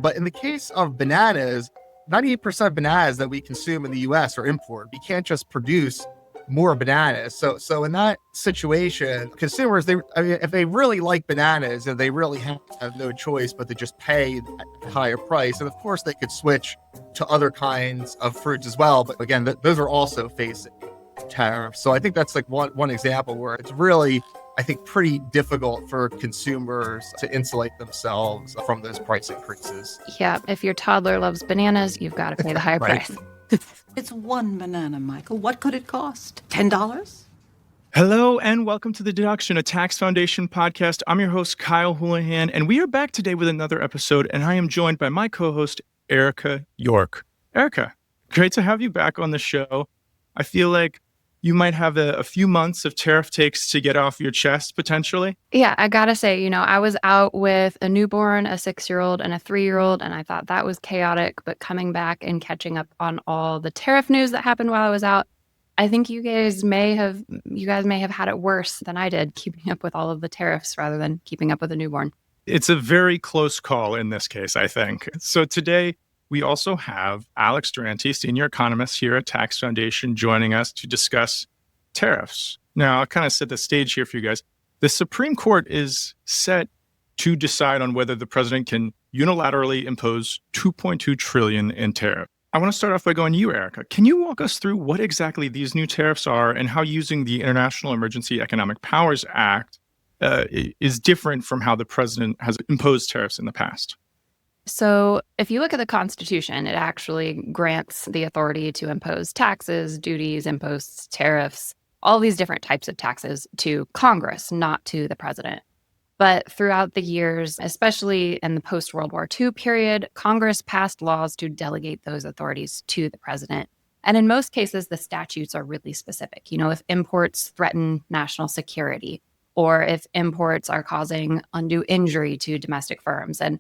But in the case of bananas, 98% of bananas that we consume in the US are imported. We can't just produce more bananas. So in that situation, consumers, if they really like bananas, and they really have no choice but to just pay a higher price. And of course, they could switch to other kinds of fruits as well. But again, those are also facing tariffs. So I think that's like one example where it's really, I think, pretty difficult for consumers to insulate themselves from those price increases. Yeah, if your toddler loves bananas, you've got to pay the higher Right. price. It's one banana, Michael. What could it cost? $10? Hello and welcome to the Deduction, a Tax Foundation podcast. I'm your host, Kyle Hulehan, and we are back today with another episode, and I am joined by my co-host, Erica York. Erica, great to have you back on the show. I feel like you might have a few months of tariff takes to get off your chest, potentially. Yeah, I gotta say, I was out with a newborn, a 6-year-old, and a 3-year-old, and I thought that was chaotic, but coming back and catching up on all the tariff news that happened while I was out, I think you guys may have had it worse than I did, keeping up with all of the tariffs rather than keeping up with a newborn. It's a very close call in this case, I think. So today, we also have Alex Durante, senior economist here at Tax Foundation, joining us to discuss tariffs. Now, I'll kind of set the stage here for you guys. The Supreme Court is set to decide on whether the president can unilaterally impose $2.2 trillion in tariff. I want to start off by going to you, Erica. Can you walk us through what exactly these new tariffs are and how using the International Emergency Economic Powers Act is different from how the president has imposed tariffs in the past? So if you look at the Constitution, it actually grants the authority to impose taxes, duties, imposts, tariffs, all these different types of taxes to Congress, not to the president. But throughout the years, especially in the post-World War II period, Congress passed laws to delegate those authorities to the president. And in most cases, the statutes are really specific. If imports threaten national security, or if imports are causing undue injury to domestic firms. And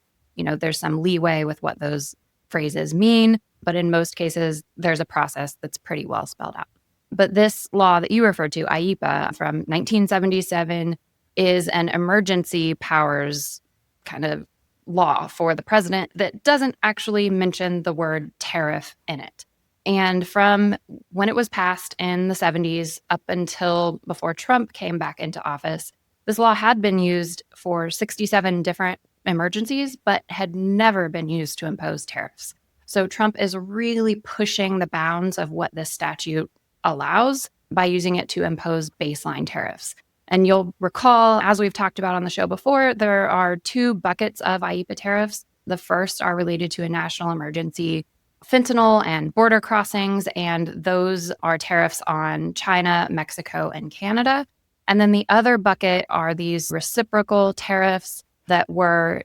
there's some leeway with what those phrases mean, but in most cases, there's a process that's pretty well spelled out. But this law that you referred to, IEEPA, from 1977, is an emergency powers kind of law for the president that doesn't actually mention the word tariff in it. And from when it was passed in the 70s up until before Trump came back into office, this law had been used for 67 different emergencies, but had never been used to impose tariffs. So Trump is really pushing the bounds of what this statute allows by using it to impose baseline tariffs. And you'll recall, as we've talked about on the show before, there are 2 buckets of IEEPA tariffs. The first are related to a national emergency, fentanyl and border crossings, and those are tariffs on China, Mexico, and Canada. And then the other bucket are these reciprocal tariffs that were,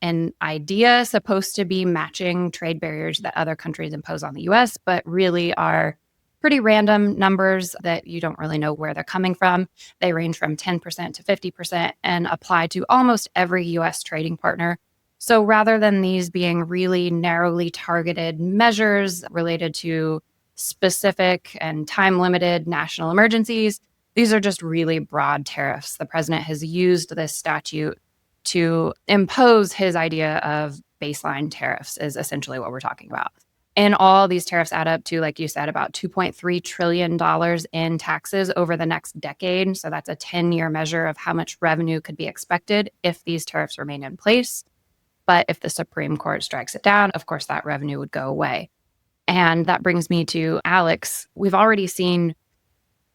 an idea supposed to be matching trade barriers that other countries impose on the US, but really are pretty random numbers that you don't really know where they're coming from. They range from 10% to 50% and apply to almost every US trading partner. So rather than these being really narrowly targeted measures related to specific and time-limited national emergencies, these are just really broad tariffs. The president has used this statute to impose his idea of baseline tariffs is essentially what we're talking about. And all these tariffs add up to, like you said, about $2.3 trillion in taxes over the next decade. So that's a 10-year measure of how much revenue could be expected if these tariffs remain in place. But if the Supreme Court strikes it down, of course, that revenue would go away. And that brings me to Alex. We've already seen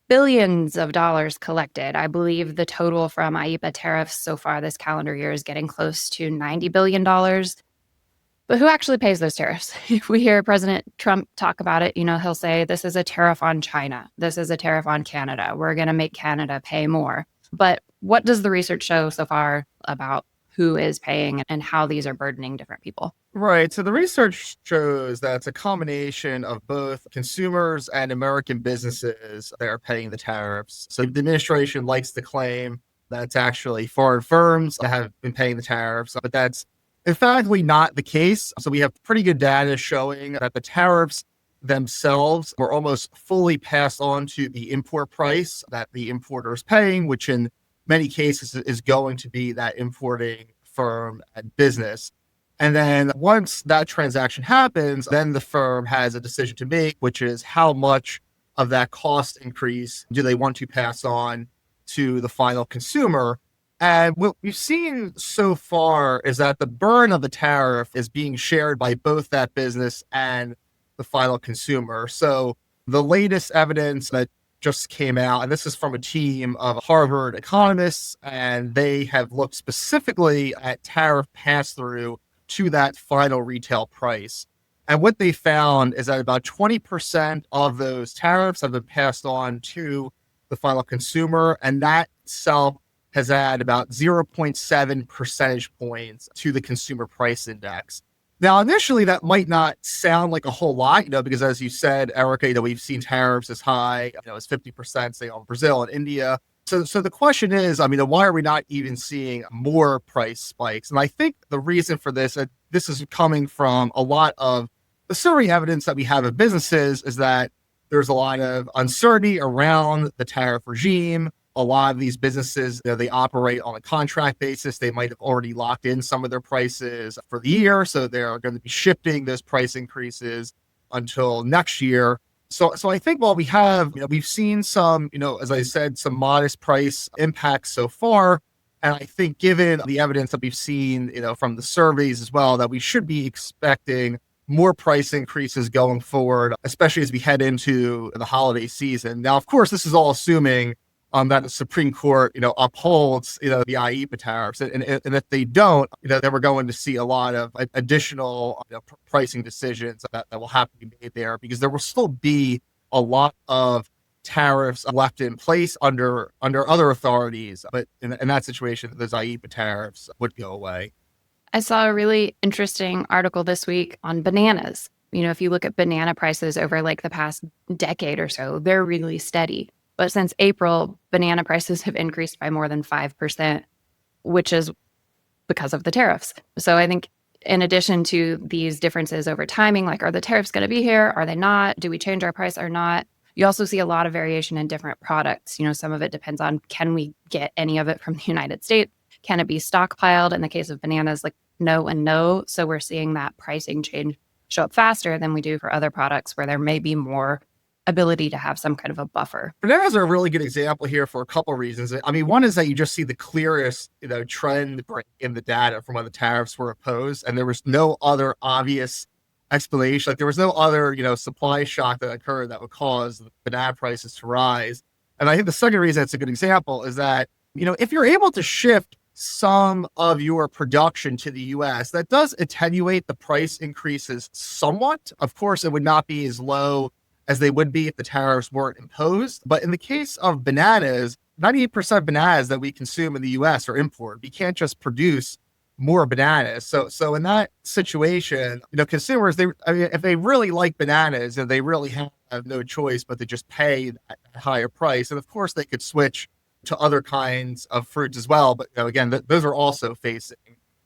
billions of dollars collected. I believe the total from IEEPA tariffs so far this calendar year is getting close to $90 billion. But who actually pays those tariffs? If we hear President Trump talk about it, he'll say, this is a tariff on China. This is a tariff on Canada. We're going to make Canada pay more. But what does the research show so far about who is paying and how these are burdening different people? Right. So the research shows that it's a combination of both consumers and American businesses that are paying the tariffs. So the administration likes to claim that it's actually foreign firms that have been paying the tariffs, but that's emphatically not the case. So we have pretty good data showing that the tariffs themselves were almost fully passed on to the import price that the importer is paying, which in many cases is going to be that importing firm and business. And then once that transaction happens, then the firm has a decision to make, which is how much of that cost increase do they want to pass on to the final consumer. And what we've seen so far is that the burn of the tariff is being shared by both that business and the final consumer. So the latest evidence that just came out, and this is from a team of Harvard economists, and they have looked specifically at tariff pass-through to that final retail price. And what they found is that about 20% of those tariffs have been passed on to the final consumer, and that itself has had about 0.7 percentage points to the consumer price index. Now, initially, that might not sound like a whole lot, because as you said, Erica, we've seen tariffs as high, as 50%, say, on Brazil and India. So the question is, why are we not even seeing more price spikes? And I think the reason for this is coming from a lot of the survey evidence that we have of businesses is that there's a lot of uncertainty around the tariff regime. A lot of these businesses, they operate on a contract basis. They might have already locked in some of their prices for the year. So they're going to be shifting those price increases until next year. So I think while we have, we've seen some, as I said, some modest price impacts so far. And I think given the evidence that we've seen, from the surveys as well, that we should be expecting more price increases going forward, especially as we head into the holiday season. Now, of course, this is all assuming that the Supreme Court, upholds, the IEEPA tariffs. And if they don't, then we're going to see a lot of additional pricing decisions that will have to be made there, because there will still be a lot of tariffs left in place under other authorities. But in that situation, those IEEPA tariffs would go away. I saw a really interesting article this week on bananas. If you look at banana prices over like the past decade or so, they're really steady. But since April, banana prices have increased by more than 5%, which is because of the tariffs. So I think in addition to these differences over timing, like, are the tariffs going to be here? Are they not? Do we change our price or not? You also see a lot of variation in different products. Some of it depends on, can we get any of it from the United States? Can it be stockpiled? In the case of bananas, like no and no. So we're seeing that pricing change show up faster than we do for other products where there may be more ability to have some kind of a buffer. Bananas are a really good example here for a couple of reasons. One is that you just see the clearest, trend break in the data from when the tariffs were imposed, and there was no other obvious explanation. Like there was no other, supply shock that occurred that would cause the banana prices to rise. And I think the second reason it's a good example is that, if you're able to shift some of your production to the US, that does attenuate the price increases somewhat. Of course, it would not be as low as they would be if the tariffs weren't imposed. But in the case of bananas, 98% of bananas that we consume in the US are imported. We can't just produce more bananas. So in that situation, consumers, if they really like bananas, they really have no choice but to just pay that higher price. And of course, they could switch to other kinds of fruits as well. But again, those are also facing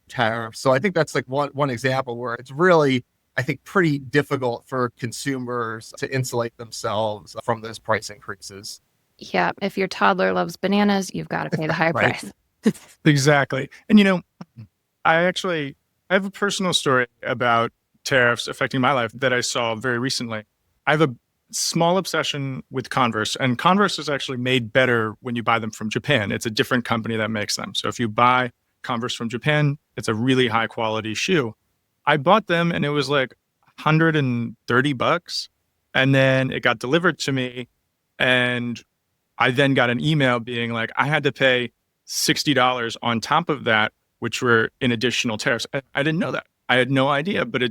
tariffs. So I think that's like one example where it's really, I think, pretty difficult for consumers to insulate themselves from those price increases. Yeah. If your toddler loves bananas, you've got to pay the higher Right. price. Exactly. And, I have a personal story about tariffs affecting my life that I saw very recently. I have a small obsession with Converse, and Converse is actually made better when you buy them from Japan. It's a different company that makes them. So if you buy Converse from Japan, it's a really high quality shoe. I bought them and it was like $130. And then it got delivered to me. And I then got an email being like, I had to pay $60 on top of that, which were in additional tariffs. I didn't know that. I had no idea, but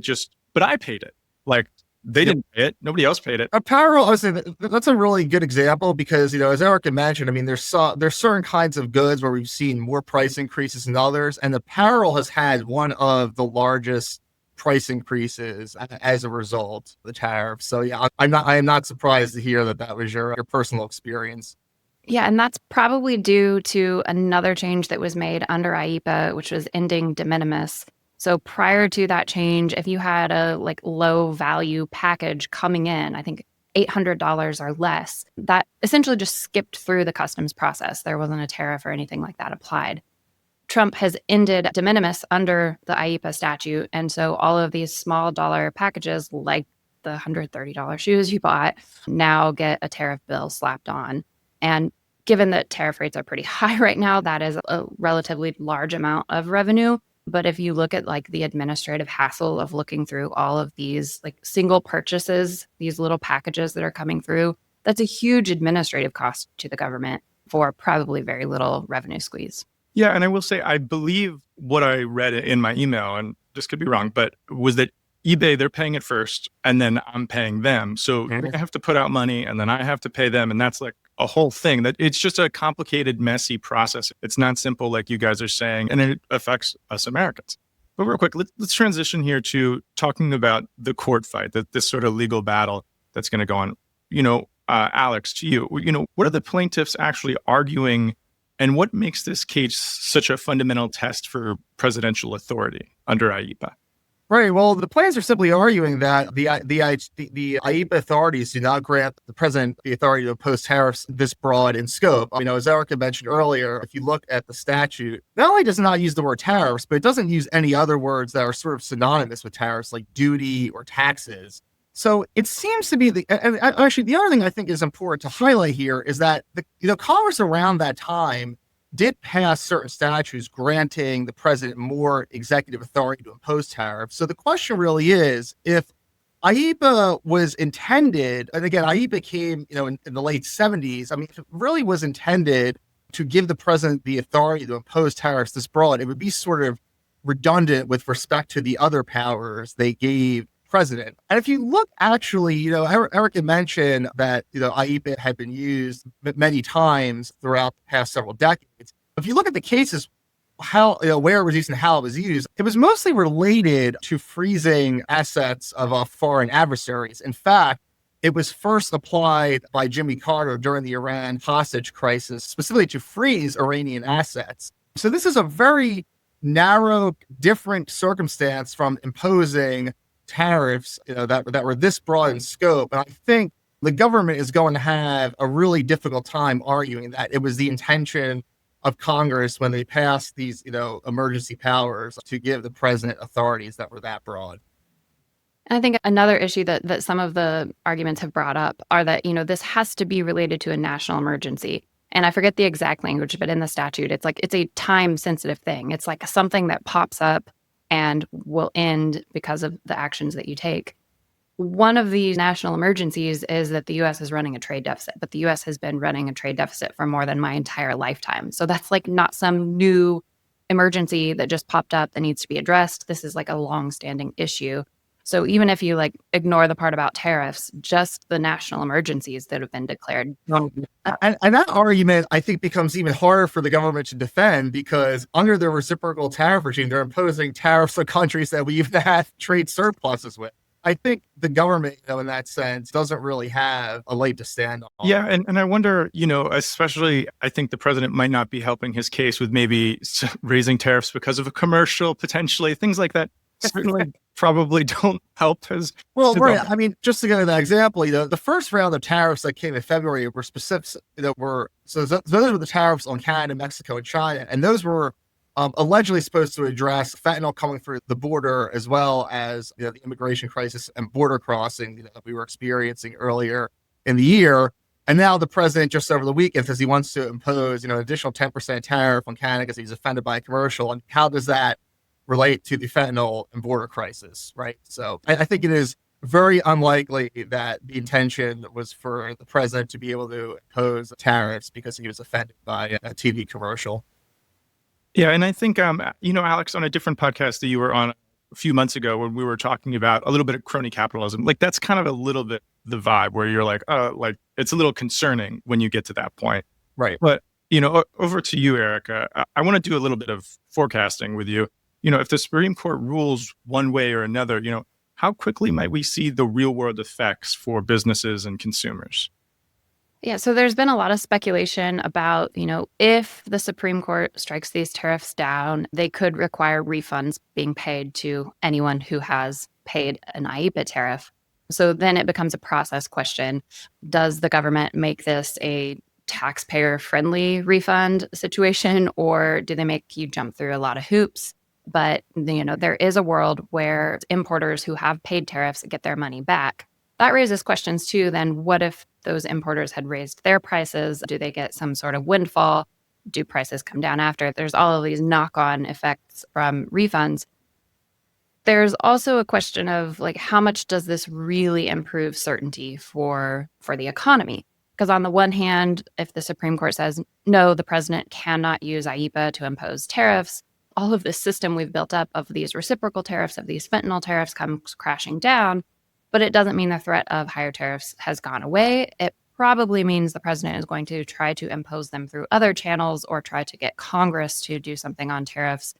I paid it. Like they didn't pay it. Nobody else paid it. Apparel, I would say that's a really good example because, as Erica mentioned, there's certain kinds of goods where we've seen more price increases than others. And apparel has had one of the largest price increases as a result of the tariffs. So yeah, I am not surprised to hear that was your personal experience. Yeah, and that's probably due to another change that was made under IEEPA, which was ending de minimis. So prior to that change, if you had a low value package coming in, I think $800 or less, that essentially just skipped through the customs process. There wasn't a tariff or anything like that applied. Trump has ended de minimis under the IEEPA statute. And so all of these small dollar packages, like the $130 shoes you bought, now get a tariff bill slapped on. And given that tariff rates are pretty high right now, that is a relatively large amount of revenue. But if you look at like the administrative hassle of looking through all of these like single purchases, these little packages that are coming through, that's a huge administrative cost to the government for probably very little revenue squeeze. Yeah, and I will say, I believe what I read in my email, and this could be wrong, but was that eBay, they're paying it first, and then I'm paying them. So they have to put out money, and then I have to pay them, and that's like a whole thing. That it's just a complicated, messy process. It's not simple like you guys are saying, and it affects us Americans. But real quick, let's transition here to talking about the court fight, this sort of legal battle that's going to go on. Alex, to you, what are the plaintiffs actually arguing, and what makes this case such a fundamental test for presidential authority under IEEPA? Right. Well, the plaintiffs are simply arguing that the IEEPA authorities do not grant the president the authority to impose tariffs this broad in scope. As Erica mentioned earlier, if you look at the statute, not only does it not use the word tariffs, but it doesn't use any other words that are sort of synonymous with tariffs, like duty or taxes. So it seems to be and actually the other thing I think is important to highlight here is that Congress around that time did pass certain statutes granting the president more executive authority to impose tariffs. So the question really is, if IEEPA was intended, and again, IEEPA came, in the late 70s. If it really was intended to give the president the authority to impose tariffs this broad, it would be sort of redundant with respect to the other powers they gave president. And if you look, actually, Erica mentioned that, IEEPA had been used many times throughout the past several decades. If you look at the cases, where it was used and how it was used, it was mostly related to freezing assets of foreign adversaries. In fact, it was first applied by Jimmy Carter during the Iran hostage crisis, specifically to freeze Iranian assets. So this is a very narrow, different circumstance from imposing tariffs, that were this broad in scope. And I think the government is going to have a really difficult time arguing that it was the intention of Congress when they passed these, emergency powers to give the president authorities that were that broad. And I think another issue that some of the arguments have brought up are that, this has to be related to a national emergency. And I forget the exact language, but in the statute, it's a time sensitive thing. It's like something that pops up and will end because of the actions that you take. One of these national emergencies is that the U.S. is running a trade deficit, but the U.S. has been running a trade deficit for more than my entire lifetime. So that's not some new emergency that just popped up that needs to be addressed. This is a longstanding issue. So even if you ignore the part about tariffs, just the national emergencies that have been declared. And that argument, I think, becomes even harder for the government to defend, because under the reciprocal tariff regime, they're imposing tariffs on countries that we even have trade surpluses with. I think the government, in that sense, doesn't really have a leg to stand on. Yeah, and I wonder, especially, I think the president might not be helping his case with maybe raising tariffs because of a commercial, potentially, things like that. Certainly probably don't help his. Well, right. Just to give you that example, the first round of tariffs that came in February were specific, those were the tariffs on Canada, Mexico, and China. And those were allegedly supposed to address fentanyl coming through the border, as well as the immigration crisis and border crossing that we were experiencing earlier in the year. And now the president, just over the weekend, says he wants to impose an additional 10% tariff on Canada because he's offended by a commercial. And how does that relate to the fentanyl and border crisis, right? So I think it is very unlikely that the intention was for the president to be able to impose tariffs because he was offended by a TV commercial. Yeah, and I think, Alex, on a different podcast that you were on a few months ago, when we were talking about a little bit of crony capitalism, that's kind of a little bit the vibe where you're it's a little concerning when you get to that point. Right. But, over to you, Erica. I want to do a little bit of forecasting with you. If the Supreme Court rules one way or another, how quickly might we see the real world effects for businesses and consumers? Yeah, so there's been a lot of speculation about, if the Supreme Court strikes these tariffs down, they could require refunds being paid to anyone who has paid an IEEPA tariff. So then it becomes a process question. Does the government make this a taxpayer-friendly refund situation, or do they make you jump through a lot of hoops? But, there is a world where importers who have paid tariffs get their money back. That raises questions too. Then what if those importers had raised their prices? Do they get some sort of windfall? Do prices come down after? There's all of these knock-on effects from refunds. There's also a question of how much does this really improve certainty for the economy? Because on the one hand, if the Supreme Court says, no, the president cannot use IEEPA to impose tariffs, all of this system we've built up of these reciprocal tariffs, of these fentanyl tariffs comes crashing down. But it doesn't mean the threat of higher tariffs has gone away. It probably means the president is going to try to impose them through other channels or try to get Congress to do something on tariffs.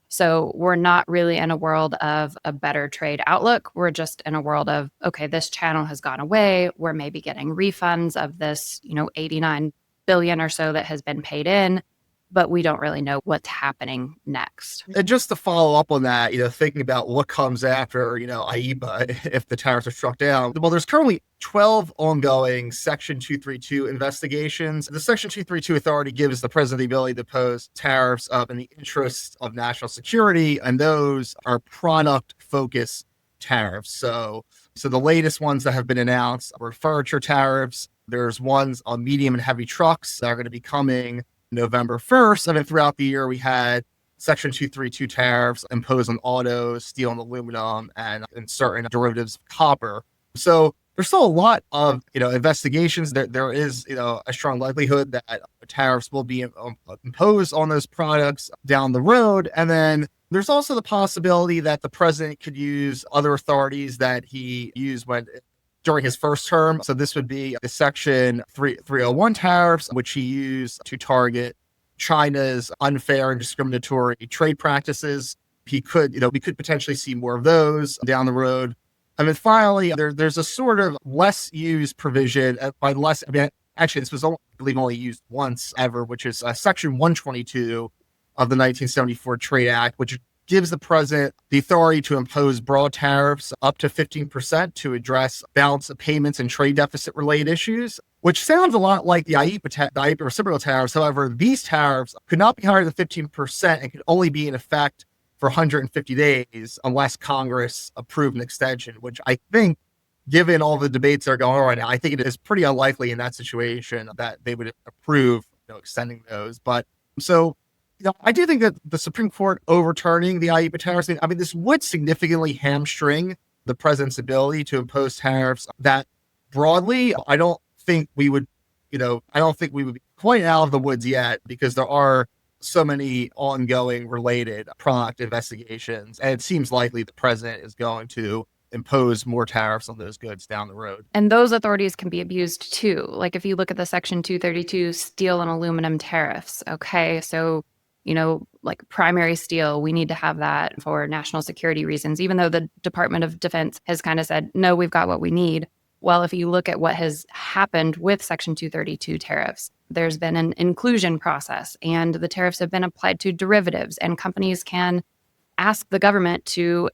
So we're not really in a world of a better trade outlook. We're just in a world of, okay, this channel has gone away. We're maybe getting refunds of this, 89 billion or so that has been paid in, but we don't really know what's happening next. And just to follow up on that, thinking about what comes after, IEEPA, if the tariffs are struck down. Well, there's currently 12 ongoing Section 232 investigations. The Section 232 authority gives the president the ability to impose tariffs in the interest of national security, and those are product-focused tariffs. So the latest ones that have been announced were furniture tariffs. There's ones on medium and heavy trucks that are going to be coming November 1st. And then throughout the year, we had Section 232 tariffs imposed on autos, steel and aluminum, and certain derivatives of copper. So there's still a lot of, investigations. There is, a strong likelihood that tariffs will be imposed on those products down the road. And then there's also the possibility that the president could use other authorities that he used during his first term. So this would be the Section 301 tariffs, which he used to target China's unfair and discriminatory trade practices. We could potentially see more of those down the road. And then finally, there's a sort of less used provision. By less, actually, this was only used once ever, which is Section 122 of the 1974 Trade Act, which gives the president the authority to impose broad tariffs up to 15% to address balance of payments and trade deficit related issues, which sounds a lot like the IEEPA reciprocal tariffs. However, these tariffs could not be higher than 15% and could only be in effect for 150 days unless Congress approved an extension, which I think, given all the debates that are going on right now, I think it is pretty unlikely in that situation that they would approve extending those. But so, I do think that the Supreme Court overturning the IEEPA tariffs, this would significantly hamstring the president's ability to impose tariffs that broadly. I don't think we would be quite out of the woods yet, because there are so many ongoing related product investigations. And it seems likely the president is going to impose more tariffs on those goods down the road. And those authorities can be abused too. Like if you look at the Section 232 steel and aluminum tariffs, okay, so like primary steel, we need to have that for national security reasons, even though the Department of Defense has kind of said, no, we've got what we need. Well, if you look at what has happened with Section 232 tariffs, there's been an inclusion process, and the tariffs have been applied to derivatives, and companies can ask the government to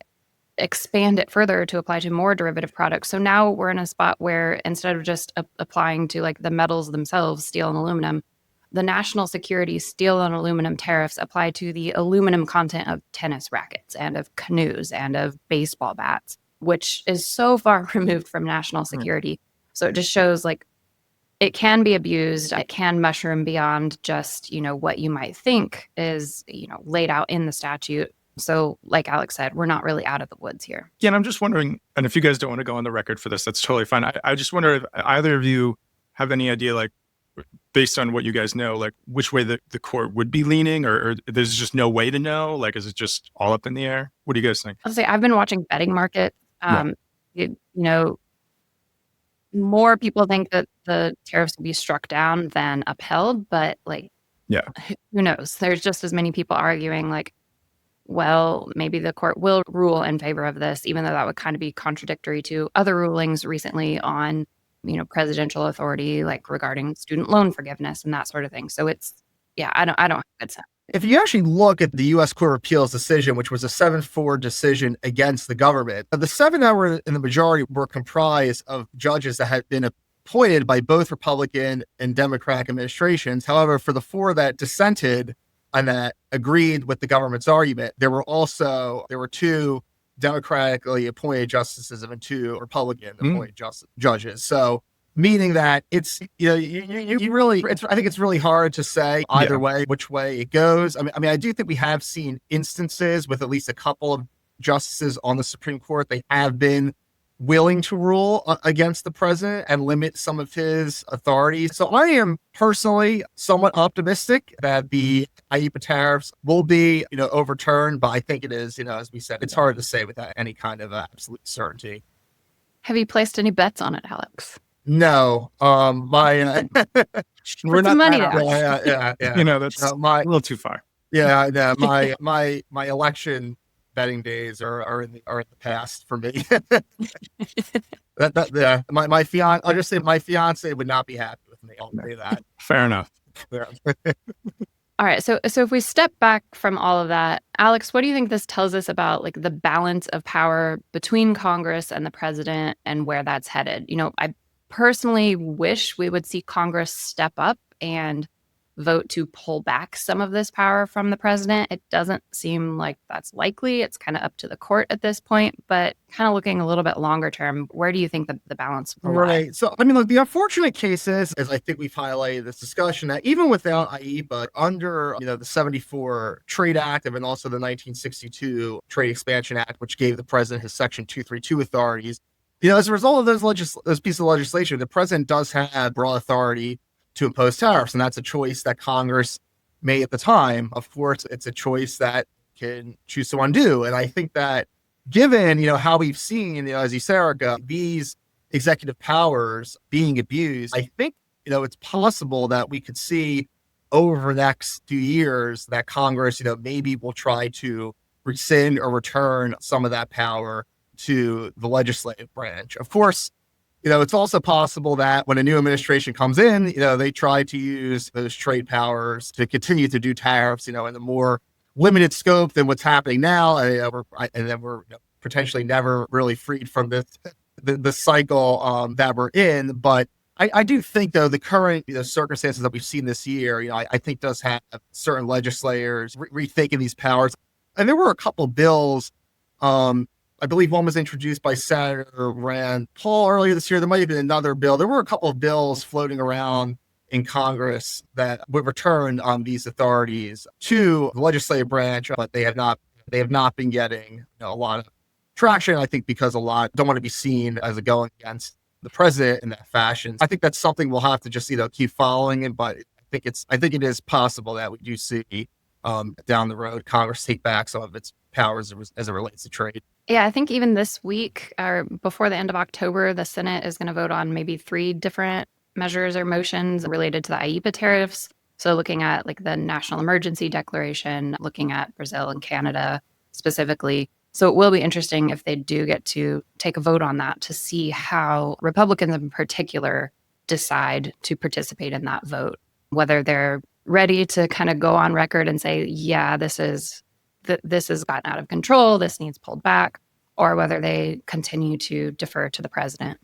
expand it further to apply to more derivative products. So now we're in a spot where instead of just applying to like the metals themselves, steel and aluminum, the national security steel and aluminum tariffs apply to the aluminum content of tennis rackets and of canoes and of baseball bats, which is so far removed from national security. So it just shows like it can be abused. It can mushroom beyond just, what you might think is, laid out in the statute. So like Alex said, we're not really out of the woods here. Yeah, and I'm just wondering, and if you guys don't want to go on the record for this, that's totally fine. I just wonder if either of you have any idea, like, based on what you guys know, like which way the court would be leaning, or there's just no way to know? Like, is it just all up in the air? What do you guys think? I'll say I've been watching betting markets. More people think that the tariffs will be struck down than upheld, but who knows? There's just as many people arguing like, well, maybe the court will rule in favor of this, even though that would kind of be contradictory to other rulings recently on presidential authority, like regarding student loan forgiveness and that sort of thing. So I don't have a good sense. If you actually look at the U.S. Court of Appeals decision, which was a 7-4 decision against the government, the 7 that were in the majority were comprised of judges that had been appointed by both Republican and Democratic administrations. However, for the 4 that dissented and that agreed with the government's argument, there were 2 democratically appointed justices and 2 Republican appointed judges. So meaning that it's, you really, I think it's really hard to say either way, which way it goes. I mean, I do think we have seen instances with at least a couple of justices on the Supreme Court. They have been willing to rule against the president and limit some of his authorities. So I am personally somewhat optimistic that the IEEPA tariffs will be, overturned, but I think it is, as we said, it's hard to say without any kind of absolute certainty. Have you placed any bets on it, Alex? No, we're Put some money down. Yeah. That's a little too far. Yeah, my election betting days are in the past for me. My fiance, I'll just say my fiance would not be happy with me. I'll say that. Fair enough. Yeah. All right. So if we step back from all of that, Alex, what do you think this tells us about like the balance of power between Congress and the president and where that's headed? I personally wish we would see Congress step up and vote to pull back some of this power from the president. It doesn't seem like that's likely. It's kind of up to the court at this point, but kind of looking a little bit longer term, where do you think the balance will lie? Right. So, I mean, look, the unfortunate case is, as I think we've highlighted this discussion, that even without IEEPA, under, the 74 Trade Act and also the 1962 Trade Expansion Act, which gave the president his Section 232 authorities, as a result of those pieces of legislation, the president does have broad authority to impose tariffs. And that's a choice that Congress made at the time. Of course, it's a choice that can choose to undo. And I think that given, how we've seen, as you say, Erica, these executive powers being abused, I think, it's possible that we could see over the next few years that Congress, maybe will try to rescind or return some of that power to the legislative branch. Of course, it's also possible that when a new administration comes in, they try to use those trade powers to continue to do tariffs, in a more limited scope than what's happening now. And then we're potentially never really freed from the cycle that we're in. But I do think, though, the current circumstances that we've seen this year, I think does have certain legislators rethinking these powers. And there were a couple bills. I believe one was introduced by Senator Rand Paul earlier this year. There might have been another bill. There were a couple of bills floating around in Congress that would return these authorities to the legislative branch, but they have not been getting a lot of traction. I think because a lot don't want to be seen as going against the president in that fashion. I think that's something we'll have to just keep following it. But I think it is possible that we do see down the road Congress take back some of its powers as it relates to trade. Yeah, I think even this week or before the end of October, the Senate is going to vote on maybe 3 different measures or motions related to the IEEPA tariffs. So looking at like the National Emergency Declaration, looking at Brazil and Canada specifically. So it will be interesting if they do get to take a vote on that to see how Republicans in particular decide to participate in that vote, whether they're ready to kind of go on record and say, yeah, this has gotten out of control, this needs pulled back, or whether they continue to defer to the president.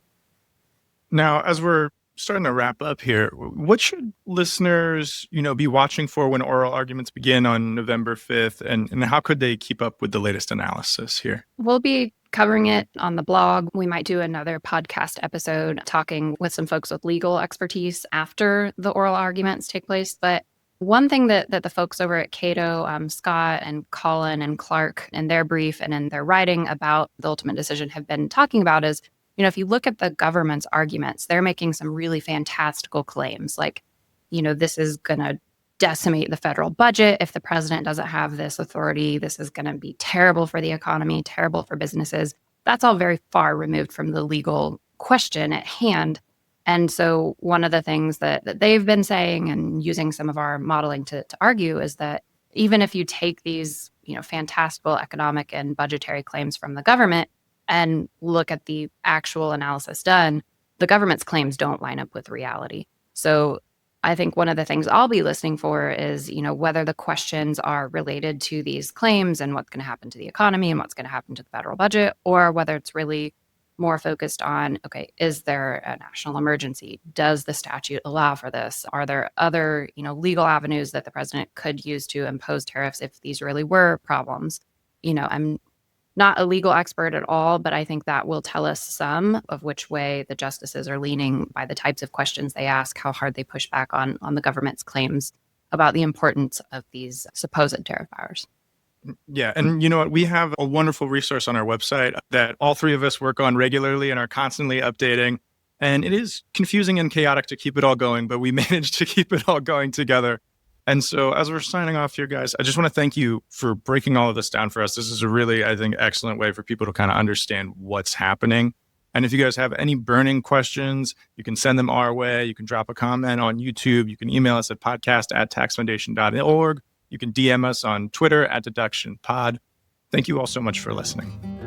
Now, as we're starting to wrap up here, what should listeners, be watching for when oral arguments begin on November 5th? And how could they keep up with the latest analysis here? We'll be covering it on the blog. We might do another podcast episode talking with some folks with legal expertise after the oral arguments take place. But one thing that the folks over at Cato, Scott and Colin and Clark, in their brief and in their writing about the ultimate decision have been talking about is, if you look at the government's arguments, they're making some really fantastical claims like, this is going to decimate the federal budget if the president doesn't have this authority. This is going to be terrible for the economy, terrible for businesses. That's all very far removed from the legal question at hand. And so one of the things that they've been saying and using some of our modeling to argue is that even if you take these, fantastical economic and budgetary claims from the government and look at the actual analysis done, the government's claims don't line up with reality. So I think one of the things I'll be listening for is, whether the questions are related to these claims and what's going to happen to the economy and what's going to happen to the federal budget, or whether it's really more focused on, okay, is there a national emergency? Does the statute allow for this? Are there other, legal avenues that the president could use to impose tariffs if these really were problems? I'm not a legal expert at all, but I think that will tell us some of which way the justices are leaning by the types of questions they ask, how hard they push back on the government's claims about the importance of these supposed tariff powers. Yeah. And you know what? We have a wonderful resource on our website that all three of us work on regularly and are constantly updating. And it is confusing and chaotic to keep it all going, but we managed to keep it all going together. And so as we're signing off here, guys, I just want to thank you for breaking all of this down for us. This is a really, I think, excellent way for people to kind of understand what's happening. And if you guys have any burning questions, you can send them our way. You can drop a comment on YouTube. You can email us at podcast@taxfoundation.org. You can DM us on Twitter @DeductionPod. Thank you all so much for listening.